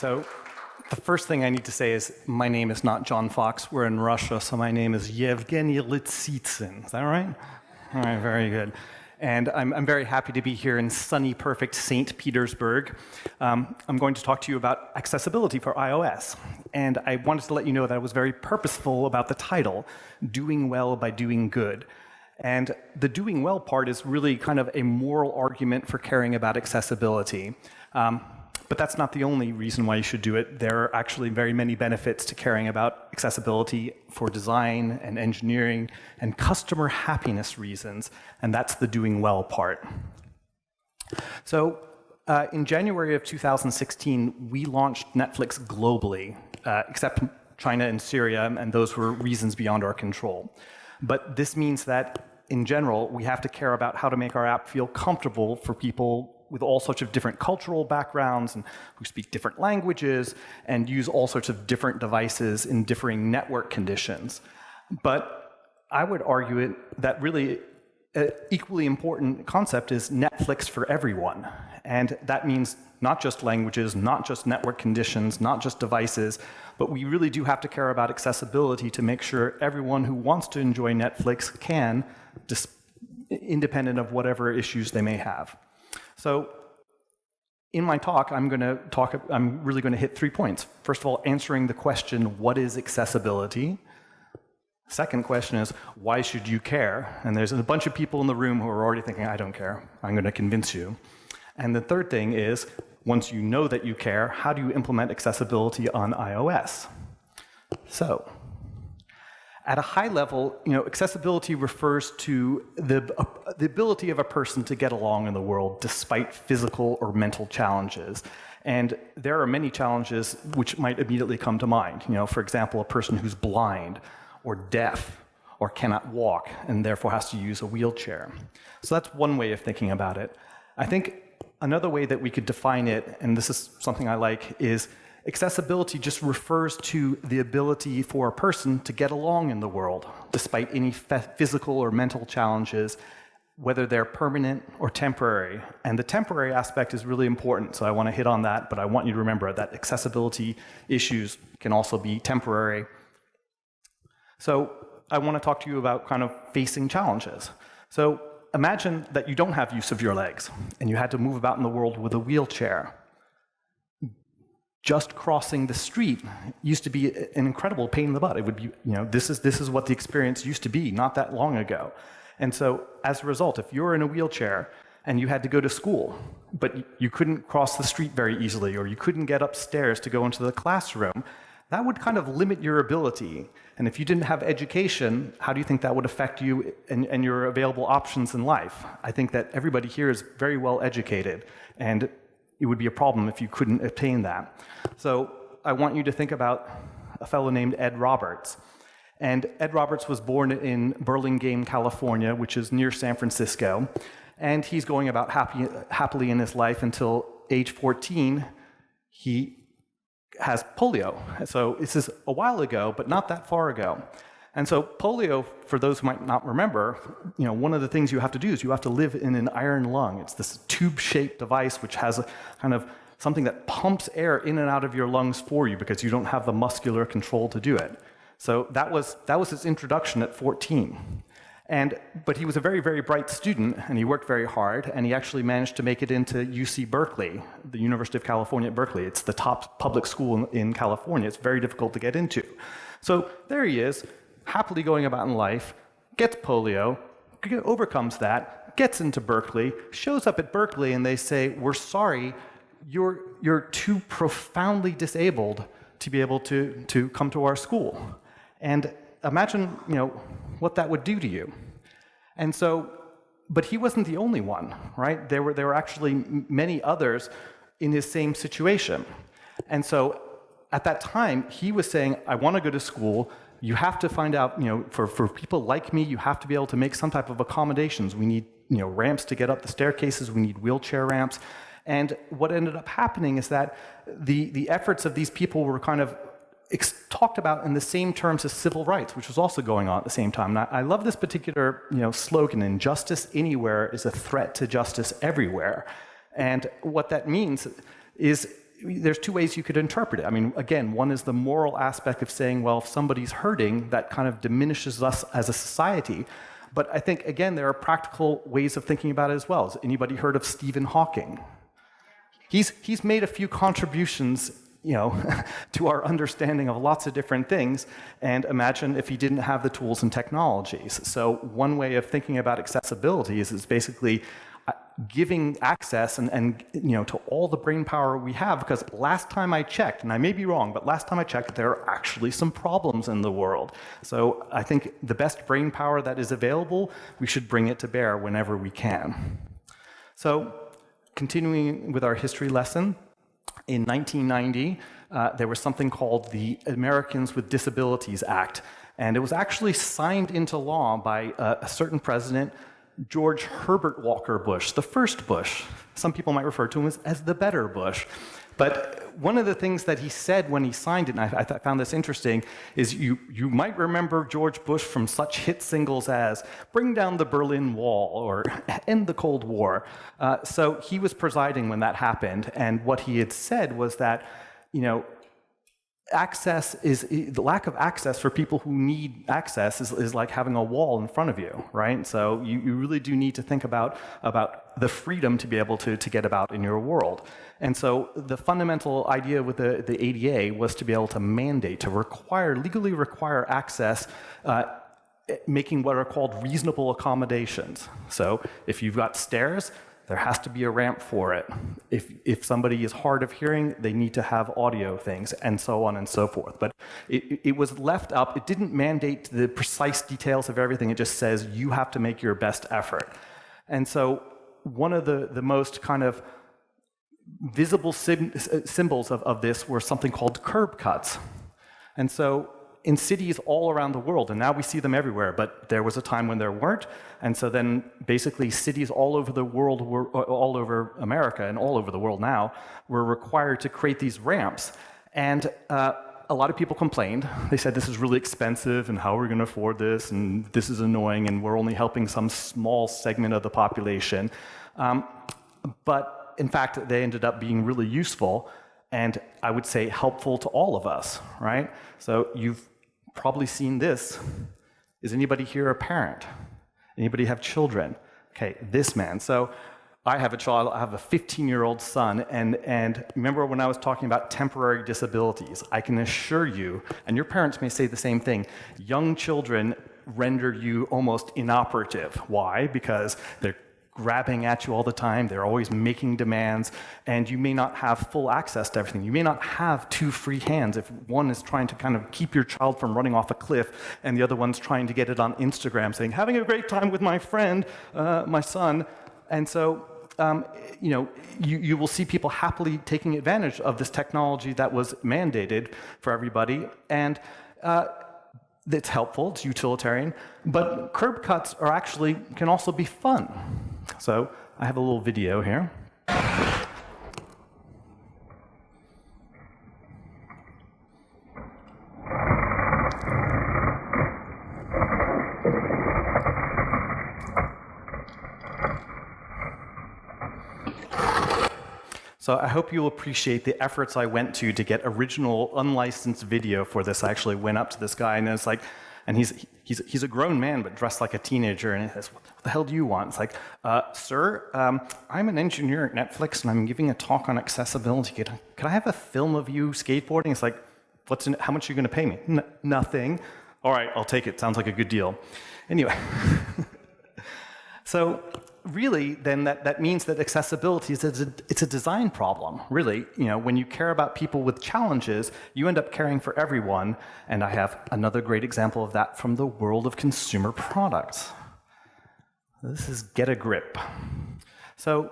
So the first thing I need to say is my name is not John Fox. We're in Russia, so my name is Yevgeny Litsitsyn. Is that right? All right, very good. And I'm very happy to be here in sunny, perfect St. Petersburg. I'm going to talk to you about accessibility for iOS. And I wanted to let you know that I was very purposeful about the title, Doing Well by Doing Good. And the doing well part is really kind of a moral argument for caring about accessibility. But that's not the only reason why you should do it. There are actually very many benefits to caring about accessibility for design and engineering and customer happiness reasons, and that's the doing well part. So in January of 2016, we launched Netflix globally, except China and Syria, and those were reasons beyond our control. But this means that, in general, we have to care about how to make our app feel comfortable for people with all sorts of different cultural backgrounds and who speak different languages and use all sorts of different devices in differing network conditions. But I would argue that really an equally important concept is Netflix for everyone. And that means not just languages, not just network conditions, not just devices, but we really do have to care about accessibility to make sure everyone who wants to enjoy Netflix can, independent of whatever issues they may have. So in my talk, I'm really going to hit 3 points. First of all, answering the question, what is accessibility? Second question is, why should you care? And there's a bunch of people in the room who are already thinking, I don't care. I'm going to convince you. And the third thing is, once you know that you care, how do you implement accessibility on iOS? So, at a high level, accessibility refers to the ability of a person to get along in the world despite physical or mental challenges. And there are many challenges which might immediately come to mind. For example, a person who's blind or deaf or cannot walk and therefore has to use a wheelchair. So that's one way of thinking about it. I think another way that we could define it, and this is something I like, is accessibility just refers to the ability for a person to get along in the world, despite any physical or mental challenges, whether they're permanent or temporary. And the temporary aspect is really important, so I want to hit on that, but I want you to remember that accessibility issues can also be temporary. So I want to talk to you about kind of facing challenges. So imagine that you don't have use of your legs, and you had to move about in the world with a wheelchair. Just crossing the street used to be an incredible pain in the butt. It would be, this is what the experience used to be not that long ago. And so, as a result, if you're in a wheelchair and you had to go to school, but you couldn't cross the street very easily, or you couldn't get upstairs to go into the classroom, that would kind of limit your ability. And if you didn't have education, how do you think that would affect you and your available options in life? I think that everybody here is very well educated, and it would be a problem if you couldn't attain that. So I want you to think about a fellow named Ed Roberts. And Ed Roberts was born in Burlingame, California, which is near San Francisco. And he's going about happily in his life until age 14. He has polio. So this is a while ago, but not that far ago. And so polio, for those who might not remember, one of the things you have to do is you have to live in an iron lung. It's this tube-shaped device which has a kind of something that pumps air in and out of your lungs for you because you don't have the muscular control to do it. So that was his introduction at 14. But he was a very, very bright student, and he worked very hard, and he actually managed to make it into UC Berkeley, the University of California at Berkeley. It's the top public school in California. It's very difficult to get into. So there he is, happily going about in life, gets polio, overcomes that, gets into Berkeley, shows up at Berkeley, and they say, we're sorry, you're too profoundly disabled to be able to come to our school. And imagine, what that would do to you. And so, but he wasn't the only one, right? There were actually many others in his same situation. And so at that time, he was saying, I want to go to school. You have to find out, for people like me, you have to be able to make some type of accommodations. We need, ramps to get up the staircases. We need wheelchair ramps. And what ended up happening is that the efforts of these people were kind of talked about in the same terms as civil rights, which was also going on at the same time. And I love this particular slogan, injustice anywhere is a threat to justice everywhere. And what that means is there's two ways you could interpret it. I mean, again, one is the moral aspect of saying, well, if somebody's hurting, that kind of diminishes us as a society. But I think, again, there are practical ways of thinking about it as well. Has anybody heard of Stephen Hawking? He's made a few contributions, to our understanding of lots of different things, and imagine if he didn't have the tools and technologies. So one way of thinking about accessibility is basically giving access and to all the brain power we have, because last time I checked, and I may be wrong, but last time I checked, there are actually some problems in the world. So I think the best brain power that is available, we should bring it to bear whenever we can. So continuing with our history lesson, in 1990, there was something called the Americans with Disabilities Act, and it was actually signed into law by a certain president, George Herbert Walker Bush, the first Bush. Some people might refer to him as the better Bush. But one of the things that he said when he signed it, and I found this interesting, is you might remember George Bush from such hit singles as Bring Down the Berlin Wall or End the Cold War. So he was presiding when that happened, and what he had said was that, the lack of access for people who need access is like having a wall in front of you, right? So you really do need to think about the freedom to be able to get about in your world. And so the fundamental idea with the ADA was to be able to mandate, to legally require access, making what are called reasonable accommodations. So if you've got stairs, there has to be a ramp for it. If somebody is hard of hearing, they need to have audio things, and so on and so forth. But it was left up. It didn't mandate the precise details of everything. It just says you have to make your best effort. And so one of the most kind of visible symbols of this were something called curb cuts. And so in cities all around the world, and now we see them everywhere, but there was a time when there weren't, and so then basically cities all over the world, all over America and all over the world now, were required to create these ramps. And a lot of people complained. They said, this is really expensive, and how are we going to afford this, and this is annoying, and we're only helping some small segment of the population. But in fact, they ended up being really useful, and I would say helpful to all of us, right? So you've probably seen this. Is anybody here a parent? Anybody have children? Okay, this man. So I have a child, I have a 15-year-old son, and remember when I was talking about temporary disabilities, I can assure you, and your parents may say the same thing, young children render you almost inoperative. Why? Because they're grabbing at you all the time, they're always making demands, and you may not have full access to everything. You may not have two free hands if one is trying to kind of keep your child from running off a cliff, and the other one's trying to get it on Instagram saying, having a great time with my friend, my son. And so, you will see people happily taking advantage of this technology that was mandated for everybody, and it's helpful, it's utilitarian, but curb cuts can also be fun. So I have a little video here. So I hope you'll appreciate the efforts I went to get original unlicensed video for this. I actually went up to this guy, and it's like, and he's a grown man but dressed like a teenager, and he says, what the hell do you want? It's like, sir, I'm an engineer at Netflix, and I'm giving a talk on accessibility. Could I have a film of you skateboarding? It's like, how much are you going to pay me? Nothing. All right, I'll take it. Sounds like a good deal. Anyway, so really, then that means that accessibility it's a design problem. Really, when you care about people with challenges, you end up caring for everyone. And I have another great example of that from the world of consumer products. This is Get a Grip. So,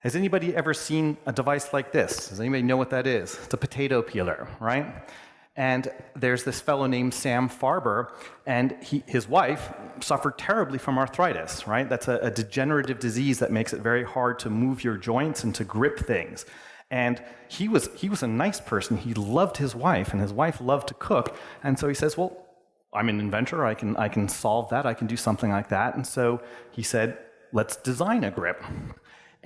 has anybody ever seen a device like this? Does anybody know what that is? It's a potato peeler, right? And there's this fellow named Sam Farber, and his wife suffered terribly from arthritis, right? That's a degenerative disease that makes it very hard to move your joints and to grip things. And he was a nice person. He loved his wife, and his wife loved to cook. And so he says, well, I'm an inventor. I can solve that. I can do something like that. And so he said, let's design a grip.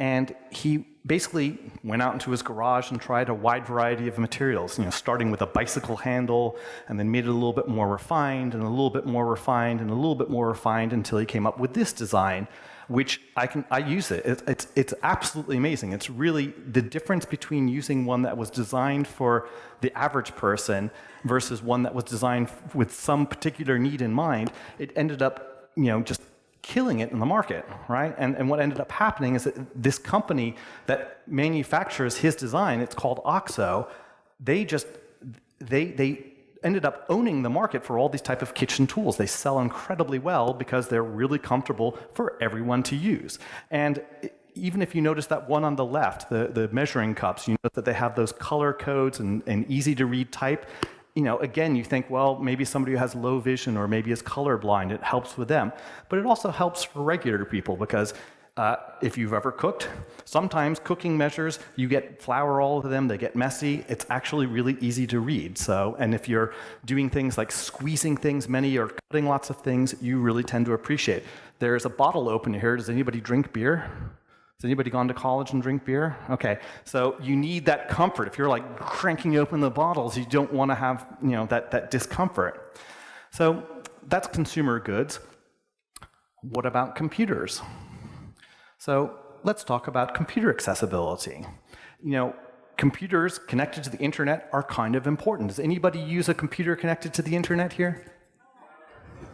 And he basically went out into his garage and tried a wide variety of materials, starting with a bicycle handle, and then made it a little bit more refined, and a little bit more refined, and a little bit more refined, until he came up with this design, which I use it. It's absolutely amazing. It's really the difference between using one that was designed for the average person versus one that was designed with some particular need in mind. It ended up, just killing it in the market, right? And what ended up happening is that this company that manufactures his design, it's called OXO, they ended up owning the market for all these type of kitchen tools. They sell incredibly well because they're really comfortable for everyone to use. And even if you notice that one on the left, the measuring cups, you know that they have those color codes and easy to read type. Again, you think, well, maybe somebody who has low vision or maybe is colorblind, it helps with them. But it also helps for regular people because if you've ever cooked, sometimes cooking measures, you get flour all over them, they get messy. It's actually really easy to read. And if you're doing things like squeezing things many or cutting lots of things, you really tend to appreciate. There's a bottle opener here. Does anybody drink beer? Has anybody gone to college and drink beer? Okay, so you need that comfort. If you're like cranking open the bottles, you don't want to have that discomfort. So that's consumer goods. What about computers? So let's talk about computer accessibility. Computers connected to the internet are kind of important. Does anybody use a computer connected to the internet here?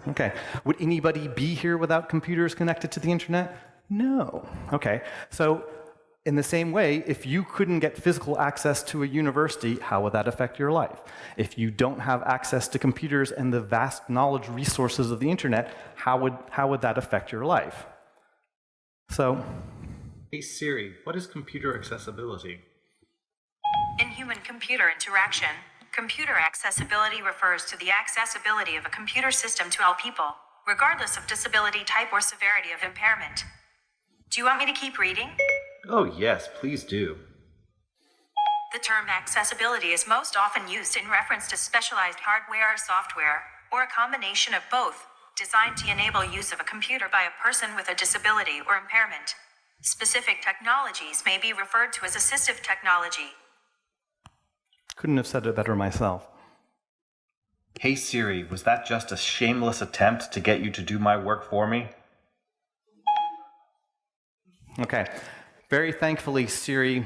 Okay. Would anybody be here without computers connected to the internet? No. Okay. So in the same way, if you couldn't get physical access to a university, how would that affect your life? If you don't have access to computers and the vast knowledge resources of the internet, how would that affect your life? So, hey Siri, what is computer accessibility? In human-computer interaction, computer accessibility refers to the accessibility of a computer system to all people, regardless of disability type or severity of impairment. Do you want me to keep reading? Oh yes, please do. The term accessibility is most often used in reference to specialized hardware or software, or a combination of both, designed to enable use of a computer by a person with a disability or impairment. Specific technologies may be referred to as assistive technology. Couldn't have said it better myself. Hey Siri, was that just a shameless attempt to get you to do my work for me? Okay. Very thankfully, Siri,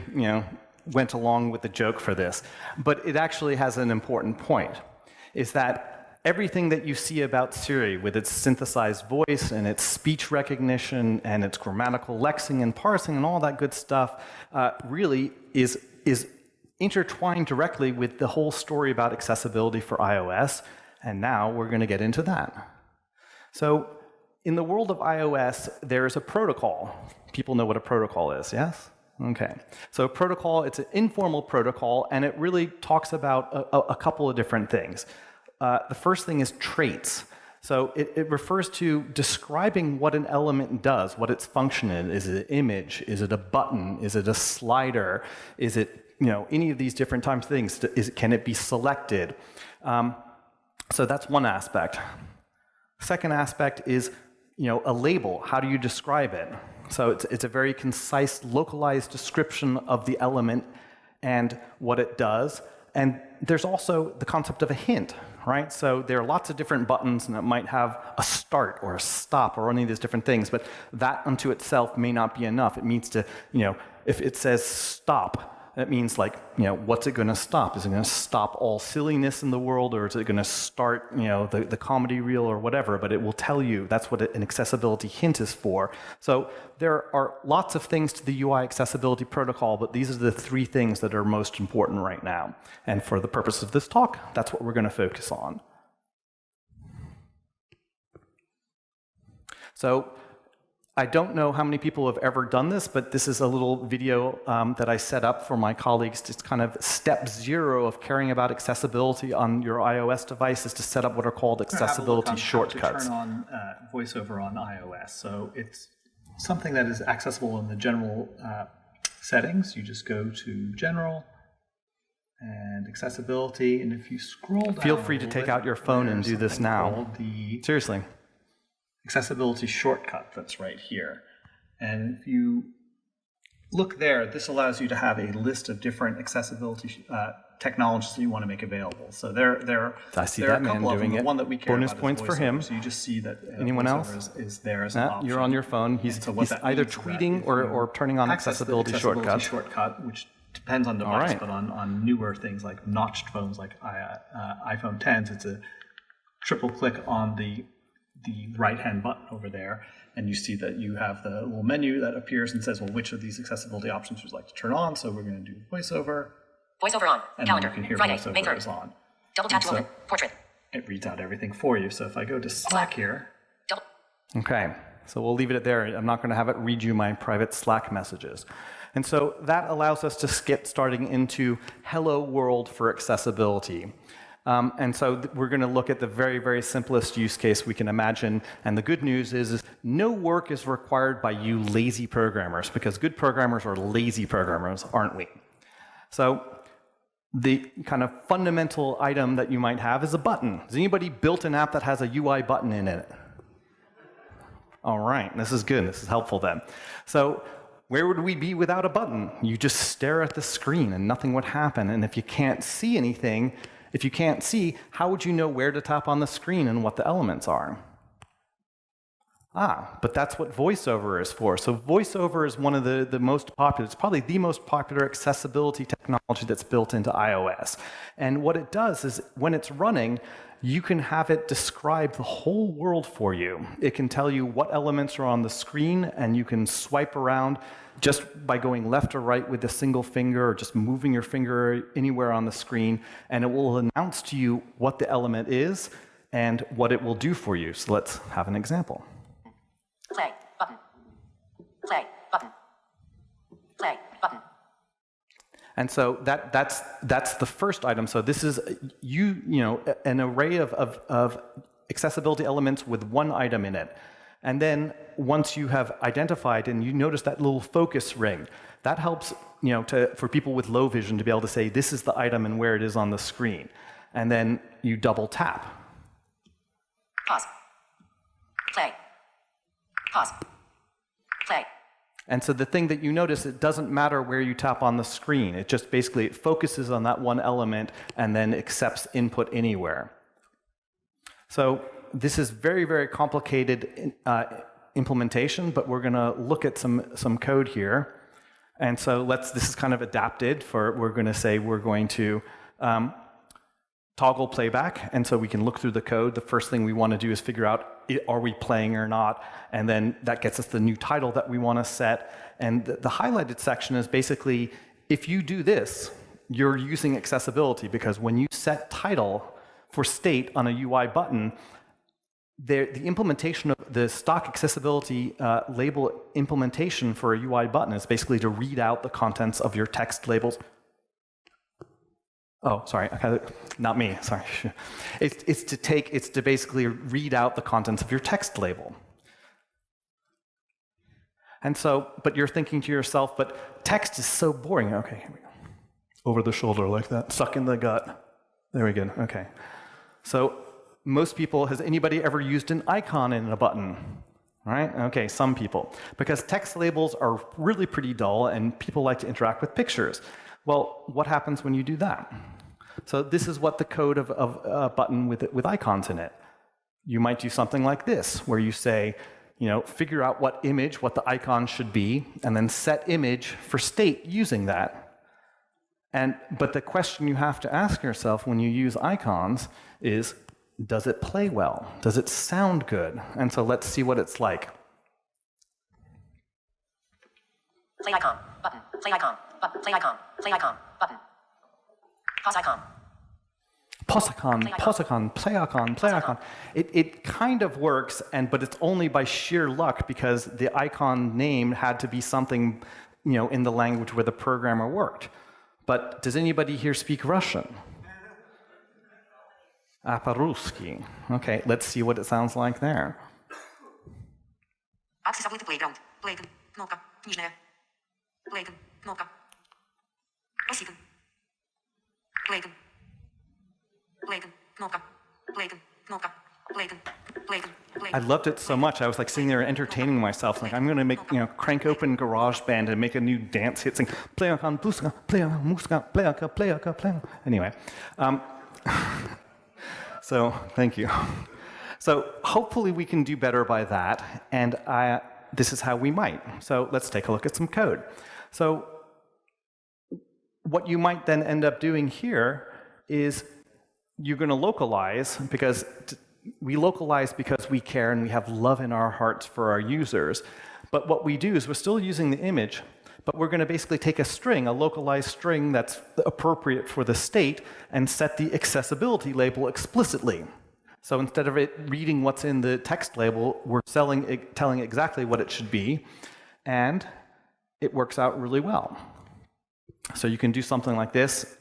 went along with the joke for this. But it actually has an important point, is that everything that you see about Siri with its synthesized voice and its speech recognition and its grammatical lexing and parsing and all that good stuff really is intertwined directly with the whole story about accessibility for iOS. And now we're going to get into that. So in the world of iOS, there is a protocol. People know what a protocol is, yes? Okay. So a protocol, it's an informal protocol, and it really talks about a couple of different things. The first thing is traits. So it refers to describing what an element does, what its function is. Is it an image? Is it a button? Is it a slider? Is it any of these different types of things? Can it be selected? So that's one aspect. Second aspect is a label. How do you describe it? So it's a very concise, localized description of the element and what it does. And there's also the concept of a hint, right? So there are lots of different buttons, and it might have a start or a stop or any of these different things, but that unto itself may not be enough. It means to, if it says stop, that means what's it going to stop? Is it going to stop all silliness in the world, or is it going to start, the comedy reel or whatever? But it will tell you that's what an accessibility hint is for. So there are lots of things to the UI accessibility protocol, but these are the three things that are most important right now. And for the purpose of this talk, that's what we're going to focus on. So I don't know how many people have ever done this, but this is a little video that I set up for my colleagues. It's kind of step 0 of caring about accessibility on your iOS device is to set up what are called accessibility shortcuts. To turn on VoiceOver on iOS. So it's something that is accessible in the general settings. You just go to General and Accessibility, and if you scroll down, feel free to take out your phone and do this now. Seriously. Accessibility shortcut that's right here. And if you look there, this allows you to have a list of different accessibility technologies that you want to make available. So there I see are that a couple man of doing them. it. The one that we care Bonus about points is for VoiceOver. him. So you just see that Anyone VoiceOver else? is there as an option. You're on your phone. He's either tweeting or turning on accessibility shortcuts. Shortcut, which depends on device, but on newer things like notched phones like iPhone 10s, it's a triple click on the right-hand button over there, and you see that you have the little menu that appears and says, well, which of these accessibility options would you like to turn on? So we're going to do VoiceOver. VoiceOver on. And Calendar. then you can hear Friday, VoiceOver May 3rd. is on. Double tap to open. Portrait. It reads out everything for you. So if I go to Slack here. Double. Okay, so we'll leave it there. I'm not going to have it read you my private Slack messages. And so that allows us to get starting into Hello World for accessibility. And so we're going to look at the very, very simplest use case we can imagine. And the good news is no work is required by you lazy programmers, because good programmers are lazy programmers, aren't we? So the kind of fundamental item that you might have is a button. Has anybody built an app that has a UI button in it? All right, this is good. This is helpful then. So where would we be without a button? You just stare at the screen and nothing would happen. And if you can't see anything, if you can't see, how would you know where to tap on the screen and what the elements are? But that's what VoiceOver is for. So VoiceOver is one of the most popular, it's probably the most popular accessibility technology that's built into iOS. And what it does is when it's running, you can have it describe the whole world for you. It can tell you what elements are on the screen, and you can swipe around just by going left or right with a single finger, or just moving your finger anywhere on the screen, and it will announce to you what the element is and what it will do for you. So let's have an example. Play button. Play button. Play button. And so that's the first item. So this is an array of accessibility elements with one item in it. And then once you have identified, and you notice that little focus ring, that helps for people with low vision to be able to say this is the item and where it is on the screen. And then you double tap. Pause. Play. Pause. Play. And so the thing that you notice, it doesn't matter where you tap on the screen. It just basically it focuses on that one element and then accepts input anywhere. So this is very, very complicated implementation, but we're going to look at some code here. And so this is kind of adapted for, we're going to say we're going to toggle playback. And so we can look through the code. The first thing we want to do is figure out, are we playing or not? And then that gets us the new title that we want to set. And the highlighted section is basically, if you do this, you're using accessibility, because when you set title for state on a UI button, the implementation of the stock accessibility label implementation for a UI button is basically to read out the contents of your text labels. Oh, sorry, not me, sorry. It's to basically read out the contents of your text label. And so, but you're thinking to yourself, but text is so boring. Okay, here we go. Over the shoulder like that, suck in the gut. There we go, okay. So most people, has anybody ever used an icon in a button? Right? Okay, some people. Because text labels are really pretty dull and people like to interact with pictures. Well, what happens when you do that? So this is what the code of a button with icons in it. You might do something like this, where you say, figure out what the icon should be, and then set image for state using that. But the question you have to ask yourself when you use icons is, does it play well? Does it sound good? And so let's see what it's like. Play icon, button, play icon, button, play icon, play icon, button. Pause icon. Pause icon, pause icon, play icon, play icon. It kind of works, but it's only by sheer luck, because the icon name had to be something, in the language where the programmer worked. But does anybody here speak Russian? По-русски. Okay, let's see what it sounds like there. Accessible to playground. Playground. Кнопка. Нижняя. Playground. Кнопка. Пассивен. Playground. Playground. Кнопка. Playground. Кнопка. I loved it so much. I was like sitting there entertaining myself. Like I'm going to make, crank open GarageBand and make a new dance hit, sing play on música, play on música, play. Anyway, so thank you. So hopefully we can do better by that, and this is how we might. So let's take a look at some code. So what you might then end up doing here is you're going to localize, because we localize because we care and we have love in our hearts for our users. But what we do is we're still using the image, but we're going to basically take a string, a localized string that's appropriate for the state, and set the accessibility label explicitly. So instead of it reading what's in the text label, we're telling exactly what it should be, and it works out really well. So you can do something like this,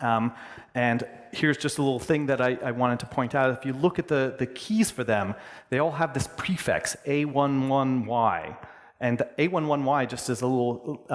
and here's just a little thing that I wanted to point out. If you look at the keys for them, they all have this prefix, A11Y. And A11Y, just as a little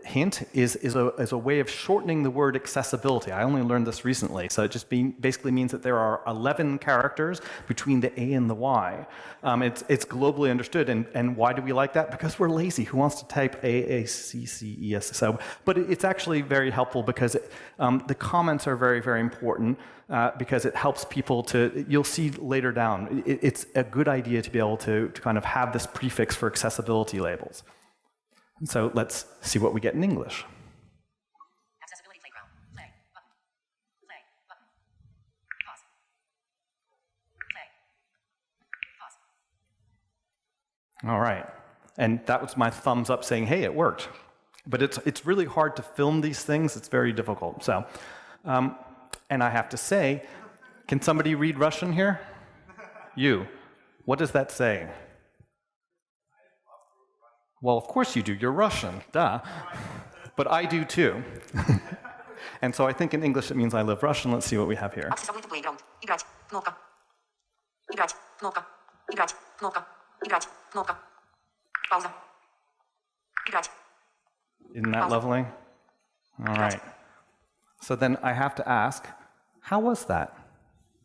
hint, is a way of shortening the word accessibility. I only learned this recently, so it just basically means that there are 11 characters between the A and the Y. It's globally understood, and why do we like that? Because we're lazy. Who wants to type AACCES? So, but it's actually very helpful because the comments are very, very important. Because it helps people to, you'll see later down, it's a good idea to be able to kind of have this prefix for accessibility labels. And so let's see what we get in English. Accessibility playground. Play button. Play button. Pause. Play. Pause. All right. And that was my thumbs up saying, hey, it worked. But it's really hard to film these things. It's very difficult. So. And I have to say, can somebody read Russian here? You. What does that say? Well, of course you do. You're Russian. Duh. But I do too. And so I think in English it means I live Russian. Let's see what we have here. Accessibility playground. Играть. Кнопка. Играть. Кнопка. Играть. Кнопка. Играть. Кнопка. Пауза. Играть. Isn't that lovely? All right. So then I have to ask, how was that?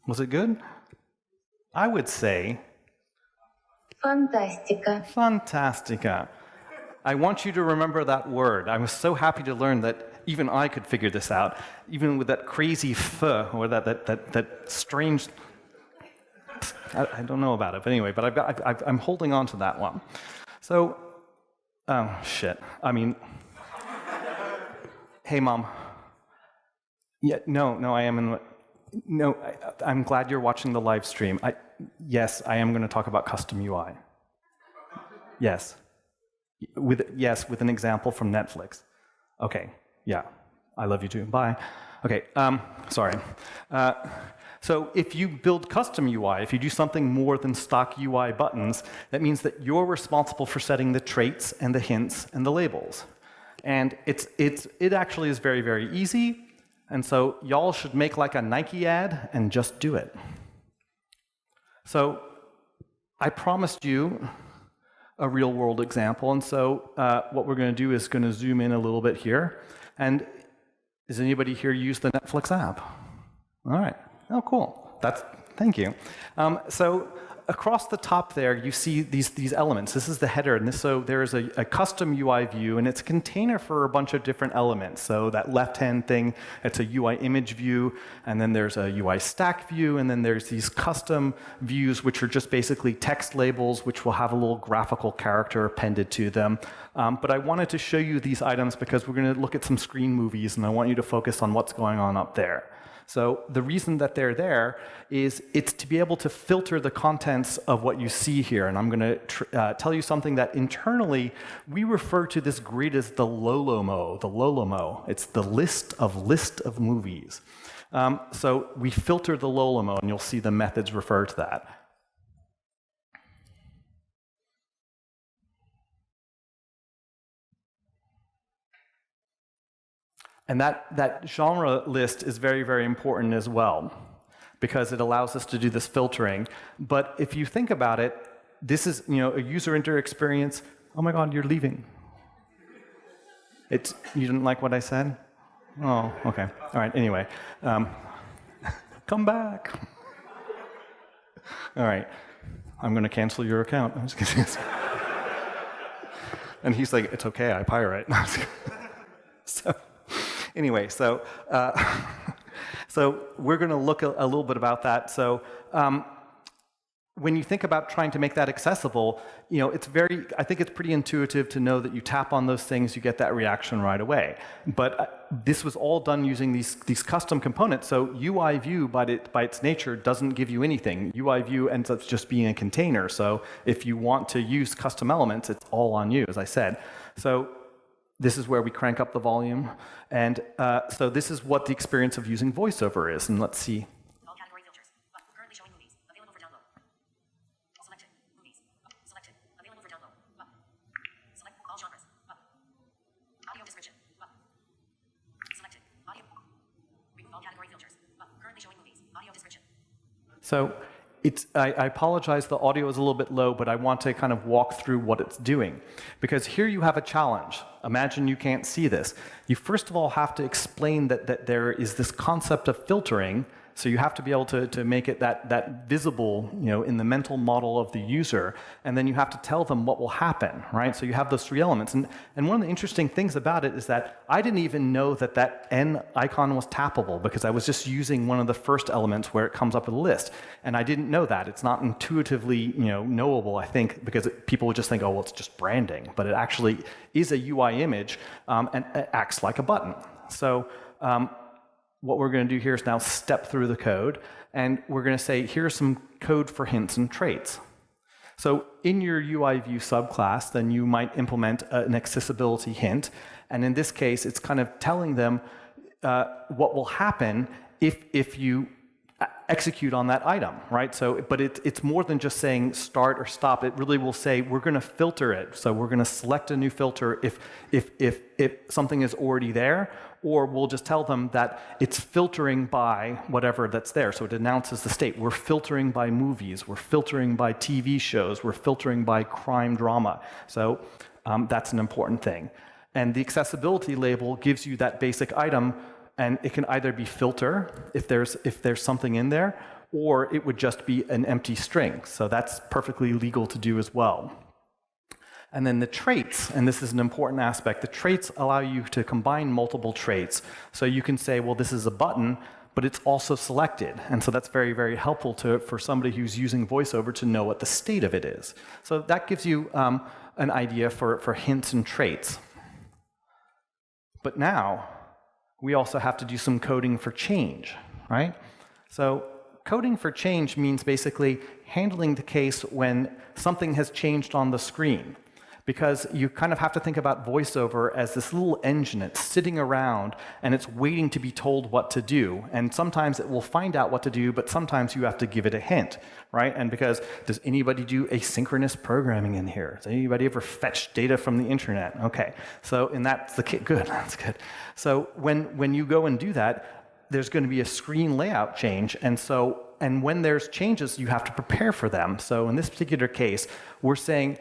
Was it good? I would say... Fantastica. Fantastica. I want you to remember that word. I was so happy to learn that even I could figure this out, even with that crazy f, or that strange... I don't know about it, but anyway, but I'm holding on to that one. So, oh, shit. I mean... Hey, Mom. Yeah, no, I am in. No, I'm glad you're watching the live stream. Yes, I am going to talk about custom UI. Yes, with an example from Netflix. Okay, yeah, I love you too. Bye. Okay, sorry. So if you build custom UI, if you do something more than stock UI buttons, that means that you're responsible for setting the traits and the hints and the labels. And it actually is very, very easy. And so y'all should make like a Nike ad and just do it. So I promised you a real world example. And so what we're going to do is going to zoom in a little bit here. And does anybody here use the Netflix app? All right. Oh, cool. Thank you. So across the top there, you see these elements. This is the header, and so there is a custom UI view, and it's a container for a bunch of different elements. So that left-hand thing, it's a UI image view, and then there's a UI stack view, and then there's these custom views, which are just basically text labels, which will have a little graphical character appended to them. But I wanted to show you these items because we're going to look at some screen movies, and I want you to focus on what's going on up there. So the reason that they're there is it's to be able to filter the contents of what you see here. And I'm going to tell you something that internally we refer to this grid as the Lolomo. The Lolomo. It's the list of movies. So we filter the Lolomo, and you'll see the methods refer to that. And that genre list is very, very important as well, because it allows us to do this filtering. But if you think about it, this is a user experience. Oh my God, you're leaving. You didn't like what I said? Oh, okay. All right, anyway. Come back. All right, I'm going to cancel your account. I'm just kidding. And he's like, it's okay, I pirate. So anyway, so we're going to look a little bit about that. So when you think about trying to make that accessible, I think it's pretty intuitive to know that you tap on those things, you get that reaction right away. But this was all done using these custom components. So UI view, by its nature, doesn't give you anything. UI view ends up just being a container. So if you want to use custom elements, it's all on you, as I said. So this is where we crank up the volume. And so this is what the experience of using VoiceOver is. And let's see. All category filters. Currently showing movies. Available for download. Selected. Movies. Selected. Available for download. Select all genres. Audio description. Selected. Audio. Remove all category filters. Currently showing movies. Audio description. So I apologize, the audio is a little bit low, but I want to kind of walk through what it's doing. Because here you have a challenge. Imagine you can't see this. You first of all have to explain that there is this concept of filtering. So you have to be able to make it that visible, in the mental model of the user, and then you have to tell them what will happen, right? So you have those three elements. And one of the interesting things about it is that I didn't even know that N icon was tappable, because I was just using one of the first elements where it comes up with a list. And I didn't know that. It's not intuitively, knowable, I think, because people would just think, oh, well, it's just branding. But it actually is a UI image, and it acts like a button. So what we're going to do here is now step through the code, and we're going to say, here's some code for hints and traits. So in your UI view subclass, then you might implement an accessibility hint, and in this case, it's kind of telling them what will happen if you execute on that item, right? So, but it's more than just saying start or stop. It really will say we're going to filter it. So we're going to select a new filter if something is already there, or we'll just tell them that it's filtering by whatever that's there. So it announces the state. We're filtering by movies. We're filtering by TV shows. We're filtering by crime drama. So that's an important thing. And the accessibility label gives you that basic item. And it can either be filter, if there's something in there, or it would just be an empty string. So that's perfectly legal to do as well. And then the traits, and this is an important aspect, the traits allow you to combine multiple traits. So you can say, well, this is a button, but it's also selected. And so that's very, very helpful for somebody who's using VoiceOver to know what the state of it is. So that gives you an idea for hints and traits. But now, we also have to do some coding for change, right? So coding for change means basically handling the case when something has changed on the screen. Because you kind of have to think about VoiceOver as this little engine. It's sitting around and it's waiting to be told what to do. And sometimes it will find out what to do, but sometimes you have to give it a hint, right? And because, does anybody do asynchronous programming in here? Does anybody ever fetch data from the internet? Okay, so, and that's the kit, good, that's good. So when you go and do that, there's going to be a screen layout change. And when there's changes, you have to prepare for them. So in this particular case, we're saying,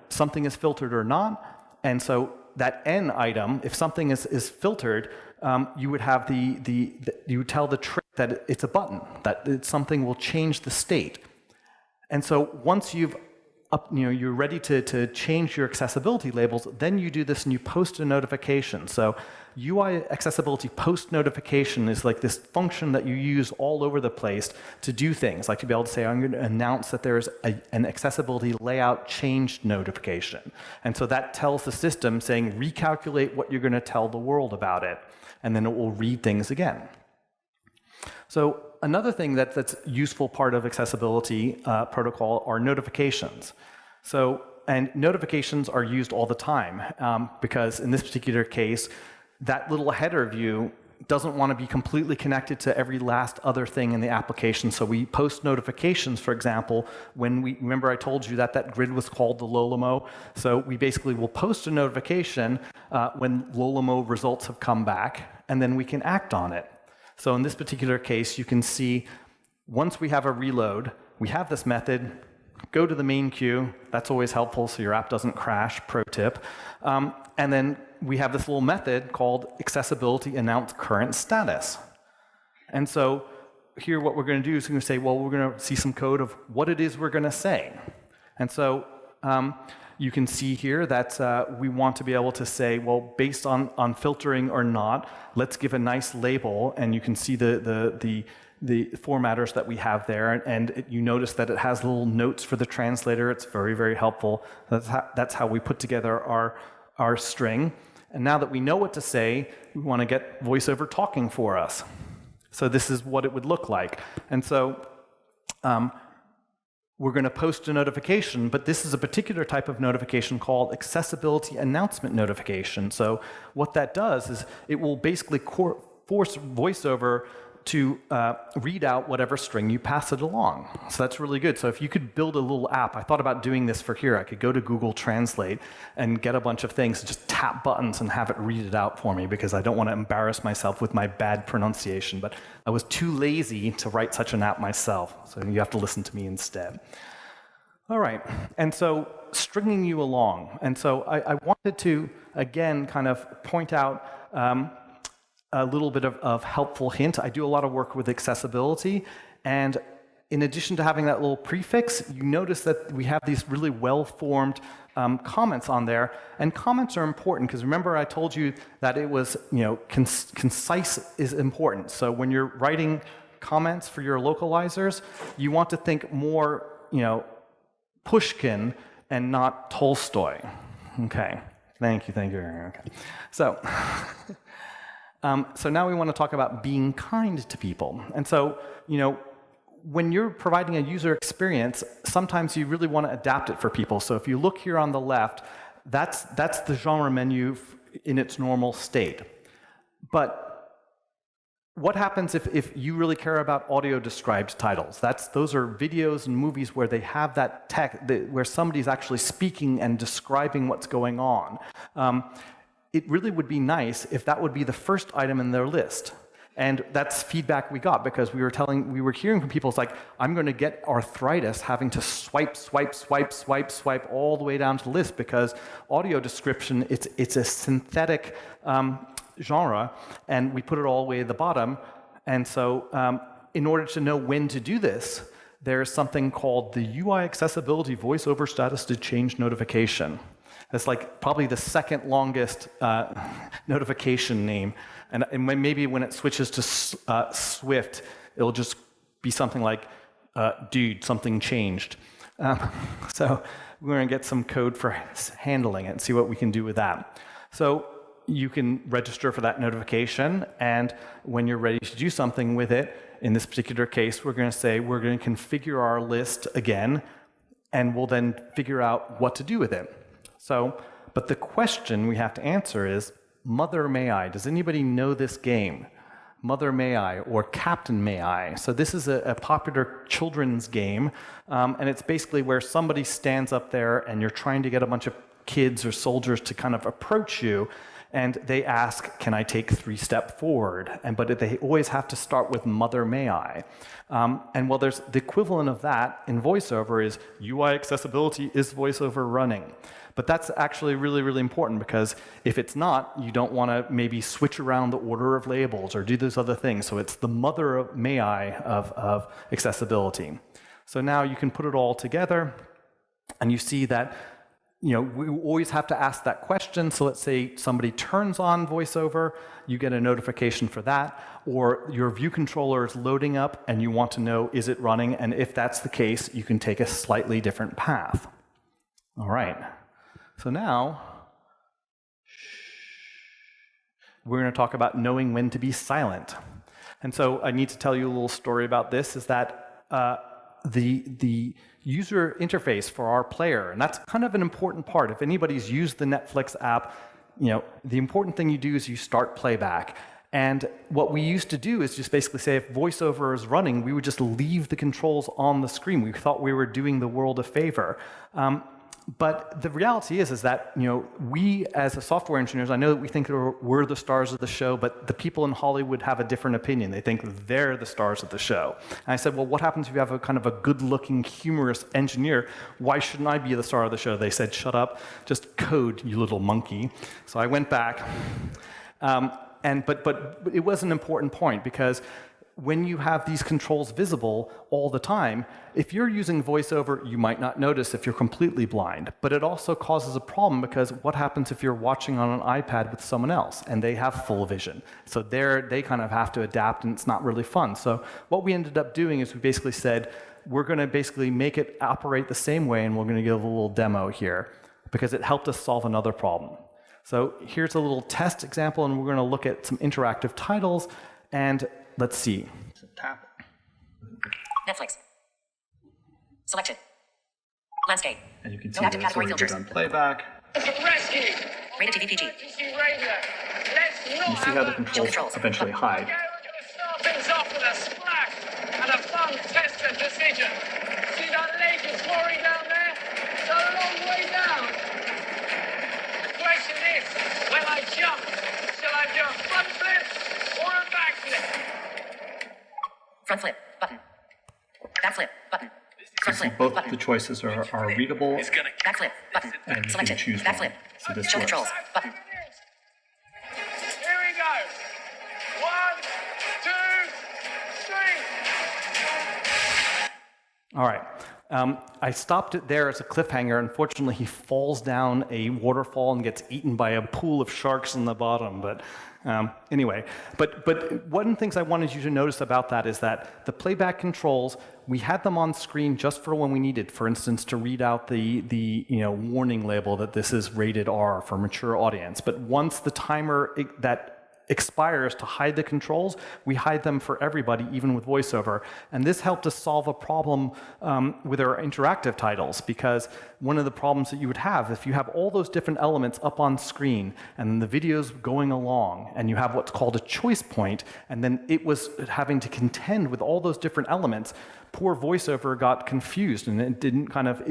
something is filtered or not, and so that N item, if something is filtered, you would have you would tell the trait that it's a button, that something will change the state. And so once you're ready to change your accessibility labels, then you do this and you post a notification. So UI accessibility post notification is like this function that you use all over the place to do things, like to be able to say, I'm going to announce that there's an accessibility layout changed notification. And so that tells the system saying, recalculate what you're going to tell the world about it, and then it will read things again. So another thing that's a useful part of accessibility protocol are notifications. And notifications are used all the time because in this particular case, that little header view doesn't want to be completely connected to every last other thing in the application. So we post notifications, for example, remember I told you that grid was called the Lolamo. So we basically will post a notification when Lolamo results have come back, and then we can act on it. So in this particular case, you can see once we have a reload, we have this method, go to the main queue. That's always helpful so your app doesn't crash, pro tip. And then we have this little method called accessibility announce current status. And so here what we're going to do is we're going to say, well, we're going to see some code of what it is we're going to say. And so you can see here that we want to be able to say, well, based on filtering or not, let's give a nice label, and you can see the formatters that we have there, and you notice that it has little notes for the translator. It's very, very helpful. That's how we put together our string. And now that we know what to say, we want to get VoiceOver talking for us. So this is what it would look like. And so we're going to post a notification, but this is a particular type of notification called accessibility announcement notification. So what that does is it will basically force VoiceOver to read out whatever string you pass it along. So that's really good. So if you could build a little app, I thought about doing this for here. I could go to Google Translate and get a bunch of things, just tap buttons and have it read it out for me, because I don't want to embarrass myself with my bad pronunciation. But I was too lazy to write such an app myself, so you have to listen to me instead. All right, and so stringing you along. And so I wanted to, again, kind of point out a little bit of helpful hint. I do a lot of work with accessibility, and in addition to having that little prefix, you notice that we have these really well-formed comments on there, and comments are important because remember I told you that it was, concise is important. So when you're writing comments for your localizers, you want to think more, Pushkin and not Tolstoy. Okay, thank you. Okay. So. So now we want to talk about being kind to people. And so, when you're providing a user experience, sometimes you really want to adapt it for people. So if you look here on the left, that's the genre menu in its normal state. But what happens if you really care about audio-described titles? Those are videos and movies where they have that text, where somebody's actually speaking and describing what's going on. It really would be nice if that would be the first item in their list. And that's feedback we got because we were hearing from people, it's like, I'm going to get arthritis having to swipe all the way down to the list because audio description, it's a synthetic genre, and we put it all the way at the bottom. And so in order to know when to do this, there's something called the UI accessibility VoiceOver status to change notification. That's like probably the second longest notification name. And maybe when it switches to Swift, it'll just be something like, dude, something changed. So we're going to get some code for handling it and see what we can do with that. So you can register for that notification, and when you're ready to do something with it, in this particular case, we're going to say we're going to configure our list again, and we'll then figure out what to do with it. So, but the question we have to answer is, Mother May I? Does anybody know this game? Mother May I or Captain May I? So this is a popular children's game, and it's basically where somebody stands up there and you're trying to get a bunch of kids or soldiers to kind of approach you, and they ask, can I take 3-step forward? But they always have to start with Mother May I. And well, there's the equivalent of that in VoiceOver is UI accessibility is VoiceOver running. But that's actually really, really important because if it's not, you don't want to maybe switch around the order of labels or do those other things. So it's the Mother May I of accessibility. So now you can put it all together, and you see that we always have to ask that question. So let's say somebody turns on VoiceOver, you get a notification for that, or your view controller is loading up and you want to know, is it running? And if that's the case, you can take a slightly different path. All right. So now, we're going to talk about knowing when to be silent. And so I need to tell you a little story about this, is that the user interface for our player, and that's kind of an important part. If anybody's used the Netflix app, the important thing you do is you start playback. And what we used to do is just basically say if VoiceOver is running, we would just leave the controls on the screen. We thought we were doing the world a favor. But the reality is that, we as a software engineers, I know that we think we're the stars of the show, but the people in Hollywood have a different opinion. They think they're the stars of the show. And I said, well, what happens if you have a kind of a good-looking, humorous engineer? Why shouldn't I be the star of the show? They said, shut up, just code, you little monkey. So I went back, but it was an important point because when you have these controls visible all the time, if you're using VoiceOver, you might not notice if you're completely blind. But it also causes a problem because what happens if you're watching on an iPad with someone else and they have full vision? So they kind of have to adapt, and it's not really fun. So what we ended up doing is we basically said, we're going to basically make it operate the same way, and we're going to give a little demo here because it helped us solve another problem. So here's a little test example, and we're going to look at some interactive titles, and let's see. Tap. Netflix. Selection. Landscape. And you can see Active that it's category already filters. done playback. Rescue! Rated TV PG. Emergency radio! Let's not You see how the have a... controls eventually hide. Okay, we're going to start things off with a splash and a fun test and decision. See that lake is pouring down there? It's a long way down. The question is, when I jump, shall I do a front flip or a back flip? Front flip. Button. Back flip. Button. Front flip. Both Button. the choices are readable, Back flip. Button. and you can Selected. choose Back one. flip. So this Show works. controls. Button. Here we go. 1, 2, 3. All right. I stopped it there as a cliffhanger. Unfortunately, he falls down a waterfall and gets eaten by a pool of sharks in the bottom. But anyway, but one of the things I wanted you to notice about that is that the playback controls, we had them on screen just for when we needed. For instance, to read out the warning label that this is rated R for mature audience. But once the timer that expires to hide the controls, we hide them for everybody, even with VoiceOver. And this helped us solve a problem with our interactive titles, because one of the problems that you would have, if you have all those different elements up on screen and the video's going along, and you have what's called a choice point, and then it was having to contend with all those different elements, poor VoiceOver got confused, and it didn't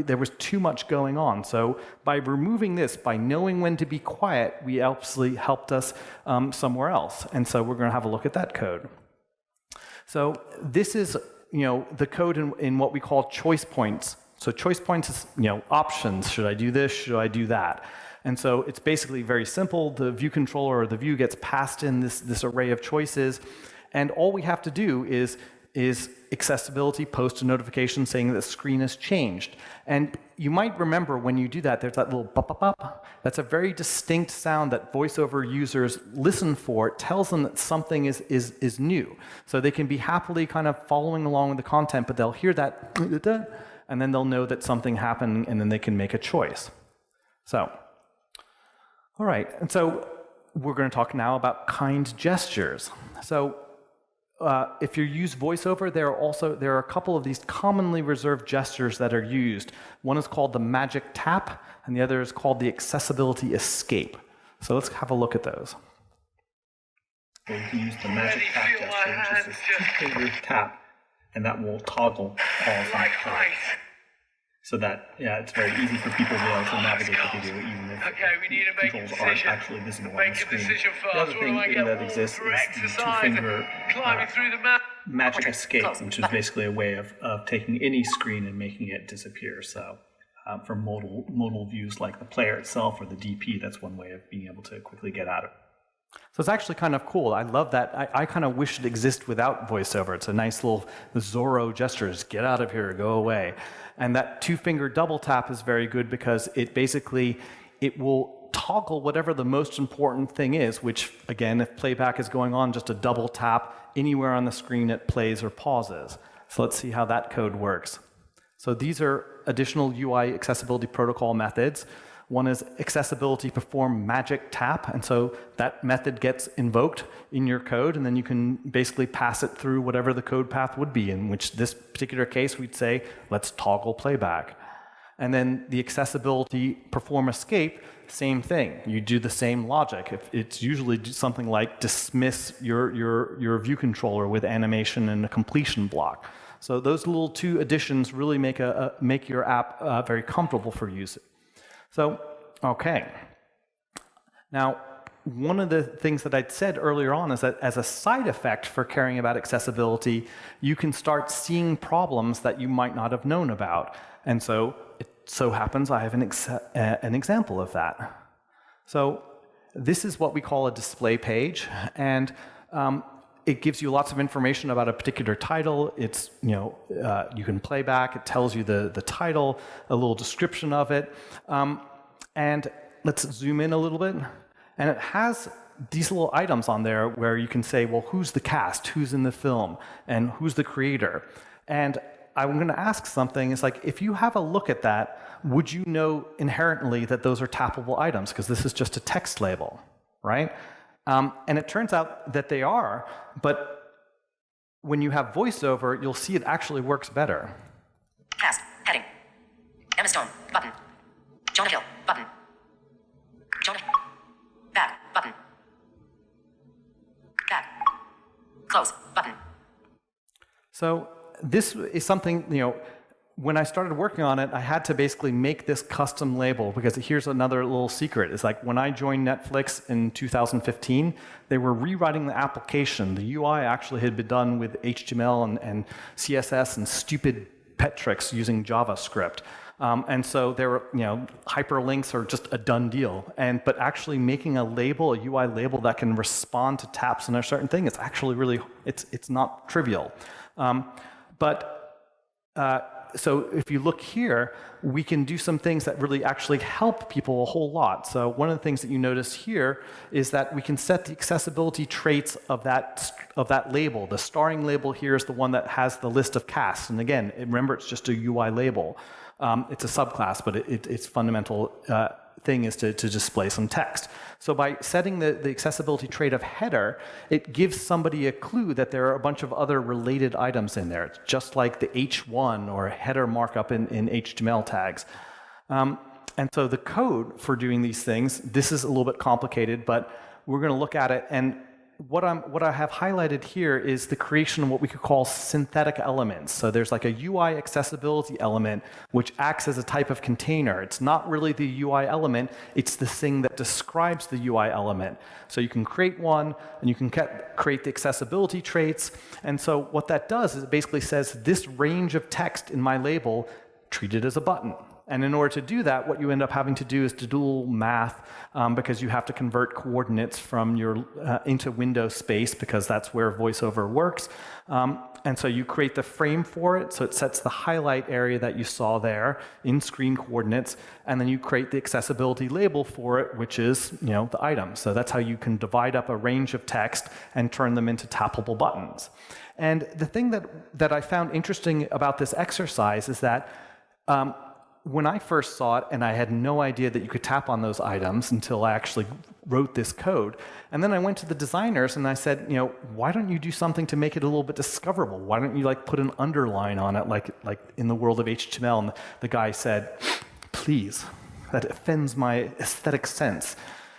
there was too much going on. So by removing this, by knowing when to be quiet, we absolutely helped us somewhere else. And so we're going to have a look at that code. So this is the code in what we call choice points. So choice points is options. Should I do this? Should I do that? And so it's basically very simple. The view controller or the view gets passed in this array of choices, and all we have to do is accessibility post a notification saying that the screen has changed. And you might remember when you do that, there's that little bop, bop, bop. That's a very distinct sound that VoiceOver users listen for. It tells them that something is new. So they can be happily kind of following along with the content, but they'll hear that, and then they'll know that something happened, and then they can make a choice. So, all right, and so we're going to talk now about kind gestures. So if you use VoiceOver, there are a couple of these commonly reserved gestures that are used. One is called the magic tap, and the other is called the accessibility escape. So let's have a look at those. So you can use the magic tap gesture, which is this two-finger tap, and that will toggle pause and play. So that, it's very easy for people to be able to navigate the video even if We need to make a controls aren't decision. actually visible on Make the a screen. decision The fast. other What do I thing get? that exists is For the exercise, two-finger climbing through the mountain. magic Portrait. escape, Close. which is Button. basically a way of taking any screen and making it disappear. So for modal views like the player itself or the DP, that's one way of being able to quickly get out of it. So it's actually kind of cool. I love that. I kind of wish it existed without VoiceOver. It's a nice little Zorro gestures. Get out of here, go away. And that two-finger double tap is very good because it will toggle whatever the most important thing is, which, again, if playback is going on, just a double tap anywhere on the screen it plays or pauses. So let's see how that code works. So these are additional UI accessibility protocol methods. One is accessibility perform magic tap, and so that method gets invoked in your code, and then you can basically pass it through whatever the code path would be, in which this particular case we'd say, let's toggle playback. And then the accessibility perform escape, same thing. You do the same logic. It's usually something like dismiss your view controller with animation and a completion block. So those little two additions really make your app very comfortable for use. So, okay. Now, one of the things that I'd said earlier on is that as a side effect for caring about accessibility, you can start seeing problems that you might not have known about. And so it so happens I have an example of that. So this is what we call a display page. And it gives you lots of information about a particular title. It's, you can play back. It tells you the title, a little description of it. And let's zoom in a little bit. And it has these little items on there where you can say, well, who's the cast, who's in the film, and who's the creator. And I'm going to ask something. It's like, if you have a look at that, would you know inherently that those are tappable items? Because this is just a text label, right? And it turns out that they are, but when you have VoiceOver, you'll see it actually works better. Cast. Heading. Emma Stone. Button. Jonah Hill. Button. Jonah. Back. Button. Back. Close. Button. So this is something, when I started working on it, I had to basically make this custom label, because here's another little secret. It's like when I joined Netflix in 2015, they were rewriting the application. The UI actually had been done with HTML and CSS and stupid pet tricks using JavaScript. And so there were, hyperlinks are just a done deal. But actually making a label, a UI label that can respond to taps on a certain thing, it's actually really, it's not trivial. So if you look here, we can do some things that really actually help people a whole lot. So one of the things that you notice here is that we can set the accessibility traits of that label. The starring label here is the one that has the list of casts. And again, remember, it's just a UI label. It's a subclass, but its fundamental thing is to display some text. So by setting the accessibility trait of header, it gives somebody a clue that there are a bunch of other related items in there. It's just like the H1 or header markup in HTML tags. And so the code for doing these things, this is a little bit complicated, but we're going to look at it. And what I have highlighted here is the creation of what we could call synthetic elements. So there's like a UI accessibility element which acts as a type of container. It's not really the UI element, it's the thing that describes the UI element. So you can create one, and you can create the accessibility traits. And so what that does is it basically says this range of text in my label, treat it as a button. And in order to do that, what you end up having to do is to do a little math, because you have to convert coordinates from your into window space, because that's where VoiceOver works. And so you create the frame for it, so it sets the highlight area that you saw there in screen coordinates, and then you create the accessibility label for it, which is the item. So that's how you can divide up a range of text and turn them into tappable buttons. And the thing that I found interesting about this exercise is that when I first saw it, and I had no idea that you could tap on those items until I actually wrote this code. And then I went to the designers and I said, why don't you do something to make it a little bit discoverable? Why don't you put an underline on it, like in the world of HTML? And the guy said, please, that offends my aesthetic sense.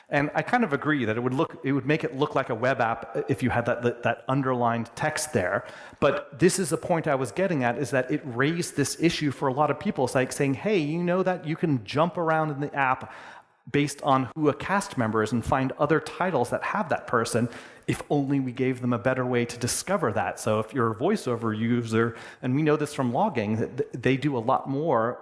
And I kind of agree that it would make it look like a web app if you had that underlined text there. But this is the point I was getting at, is that it raised this issue for a lot of people. It's like saying, hey, you know that you can jump around in the app based on who a cast member is and find other titles that have that person, if only we gave them a better way to discover that. So if you're a VoiceOver user, and we know this from logging, that they do a lot more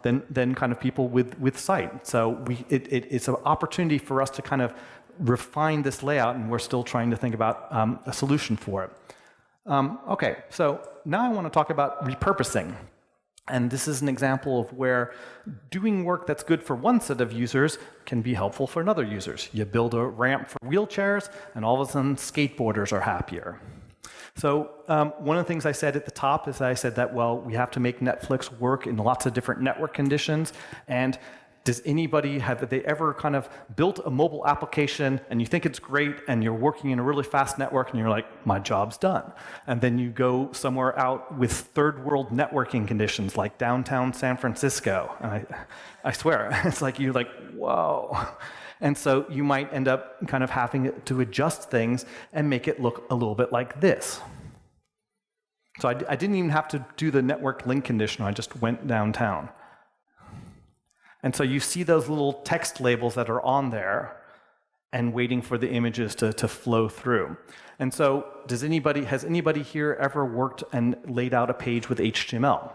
than kind of people with sight. So it's an opportunity for us to kind of refine this layout, and we're still trying to think about a solution for it. Okay, so now I want to talk about repurposing. And this is an example of where doing work that's good for one set of users can be helpful for another users. You build a ramp for wheelchairs, and all of a sudden skateboarders are happier. So one of the things I said at the top is I said that, well, we have to make Netflix work in lots of different network conditions. And have they ever kind of built a mobile application and you think it's great and you're working in a really fast network and you're like, my job's done. And then you go somewhere out with third world networking conditions like downtown San Francisco. And I swear, it's like you're like, whoa. And so you might end up kind of having to adjust things and make it look a little bit like this. So I didn't even have to do the network link condition. I just went downtown. And so you see those little text labels that are on there and waiting for the images to flow through. And so has anybody here ever worked and laid out a page with HTML?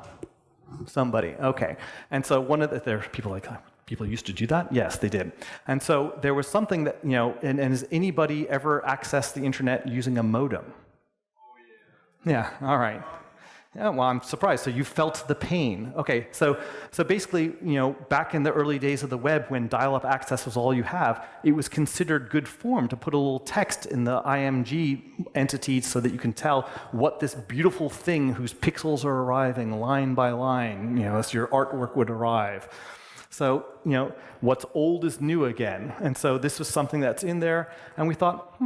Somebody, okay. And so there are people used to do that? Yes, they did. And so there was something that, and has anybody ever accessed the internet using a modem? Yeah, all right. Yeah, well, I'm surprised. So you felt the pain. Okay, so basically, back in the early days of the web, when dial-up access was all you have, it was considered good form to put a little text in the IMG entity so that you can tell what this beautiful thing whose pixels are arriving line by line, as your artwork would arrive. So, what's old is new again. And so this was something that's in there, and we thought,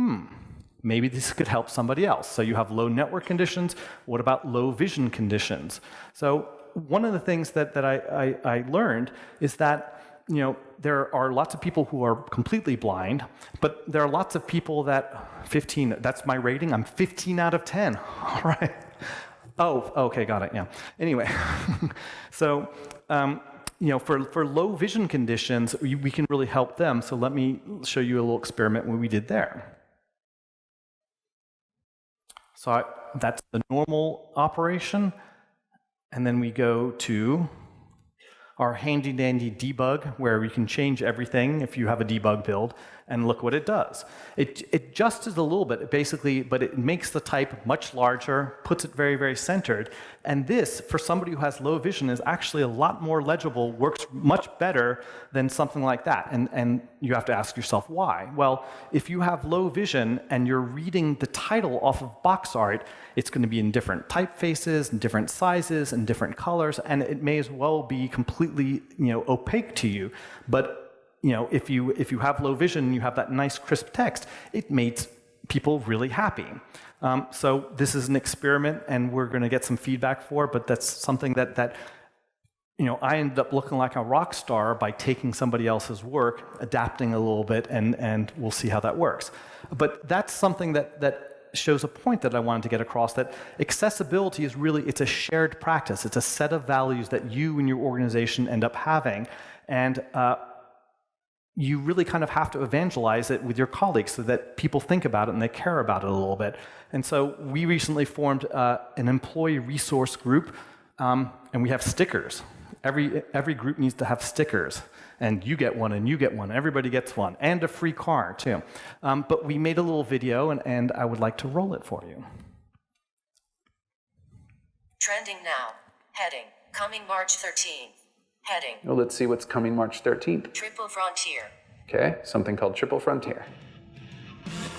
maybe this could help somebody else. So you have low network conditions. What about low vision conditions? So one of the things that I learned is that there are lots of people who are completely blind, but there are lots of people that 15, that's my rating, I'm 15 out of 10. All right. Oh, okay, got it, yeah. Anyway, so for low vision conditions, we can really help them. So let me show you a little experiment we did there. So that's the normal operation. And then we go to our handy-dandy debug, where we can change everything if you have a debug build, and look what it does. It adjusts a little bit, basically, but it makes the type much larger, puts it very, very centered. And this, for somebody who has low vision, is actually a lot more legible, works much better than something like that. And you have to ask yourself why. Well, if you have low vision and you're reading the title off of box art, it's going to be in different typefaces and different sizes and different colors, and it may as well be completely, opaque to you. But if you have low vision and you have that nice crisp text, it makes people really happy. So this is an experiment, and we're going to get some feedback for, but that's something that I ended up looking like a rock star by taking somebody else's work, adapting a little bit, and we'll see how that works. But that's something that shows a point that I wanted to get across, that accessibility is really, it's a shared practice. It's a set of values that you and your organization end up having. And you really kind of have to evangelize it with your colleagues so that people think about it and they care about it a little bit. And so we recently formed an employee resource group, and we have stickers. Every group needs to have stickers, and you get one, and you get one, everybody gets one, and a free car too. But we made a little video, and I would like to roll it for you. Trending now. Heading. Coming March 13th. Heading. Well, let's see what's coming March 13th. Triple Frontier. Okay, something called Triple Frontier.